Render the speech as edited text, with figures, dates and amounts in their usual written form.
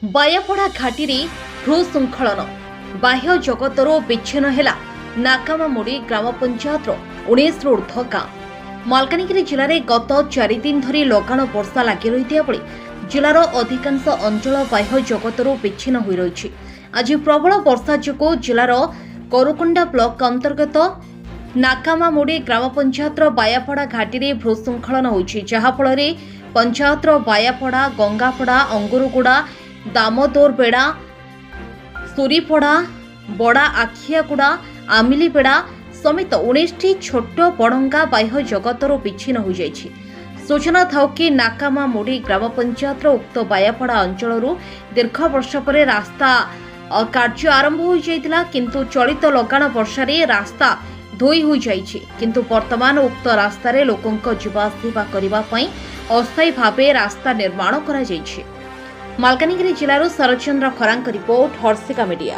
ବାୟାପଡ଼ା ଘାଟିରେ ଭୂଶୃଙ୍ଖଳନ ବାହ୍ୟ ଜଗତରୁ ବିଚ୍ଛିନ୍ନ ହେଲା ନାକାମାମୁଡ଼ି ଗ୍ରାମ ପଞ୍ଚାୟତର 19ରୁ ଊର୍ଦ୍ଧ୍ୱ ଗାଁ। ମାଲକାନଗିରି ଜିଲ୍ଲାରେ ଗତ 4 ଦିନ ଧରି ଲଗାଣ ବର୍ଷା ଲାଗି ରହିଥିବା ବେଳେ ଜିଲ୍ଲାର ଅଧିକାଂଶ ଅଞ୍ଚଳ ବାହ୍ୟ ଜଗତରୁ ବିଚ୍ଛିନ୍ନ ହୋଇ ରହିଛି। ଆଜି ପ୍ରବଳ ବର୍ଷା ଯୋଗୁଁ ଜିଲ୍ଲାର କରୁକୋଣ୍ଡା ବ୍ଲକ ଅନ୍ତର୍ଗତ ନାକାମାମୁଡ଼ି ଗ୍ରାମ ପଞ୍ଚାୟତର ବାୟାପଡ଼ା ଘାଟିରେ ଭୂଶୃଙ୍ଖଳନ ହୋଇଛି, ଯାହାଫଳରେ ପଞ୍ଚାୟତର ବାୟାପଡ଼ା, ଗଙ୍ଗାପଡ଼ା, ଅଙ୍ଗୁରଗୁଡ଼ା, ଦାମୋଦରବେଡ଼ା, ସୁରିପଡ଼ା, ବଡ଼ା ଆଖିଆଗୁଡ଼ା, ଆମିଲିବେଡ଼ା ସಮೇତ 19ଟି ଛୋଟ ବଡ଼ଙ୍ଗା ବାହ୍ୟ ଜଗତରୁ ବିଚ୍ଛିନ୍ନ ହୋଇଯାଇଛି। ସୂଚନା ଥାଉକି ନାକାମାମୁଡ଼ି ଗ୍ରାମ ପଞ୍ଚାୟତର ଉକ୍ତ ବାୟାପଡ଼ା ଅଞ୍ଚଳରୁ ଦୀର୍ଘ ବର୍ଷ ପରେ ରାସ୍ତା କାର୍ଯ୍ୟ ଆରମ୍ଭ ହୋଇଯାଇଥିଲା, କିନ୍ତୁ ଚଳିତ ଲଗାଣ ବର୍ଷାରେ ରାସ୍ତା ଧୋଇ ହୋଇଯାଇଛି। କିନ୍ତୁ ବର୍ତ୍ତମାନ ଉକ୍ତ ରାସ୍ତାରେ ଲୋକଙ୍କ ଯିବା ଆସିବା କରିବା ପାଇଁ ଅସ୍ଥାୟୀ ଭାବେ ରାସ୍ତା ନିର୍ମାଣ କରାଯାଇଛି। ମାଲକାନଗିରି ଜିଲ୍ଲାରୁ ଶରଚନ୍ଦ୍ର ଖରାଙ୍କ ରିପୋର୍ଟ, ହର୍ଷିକା ମିଡିଆ।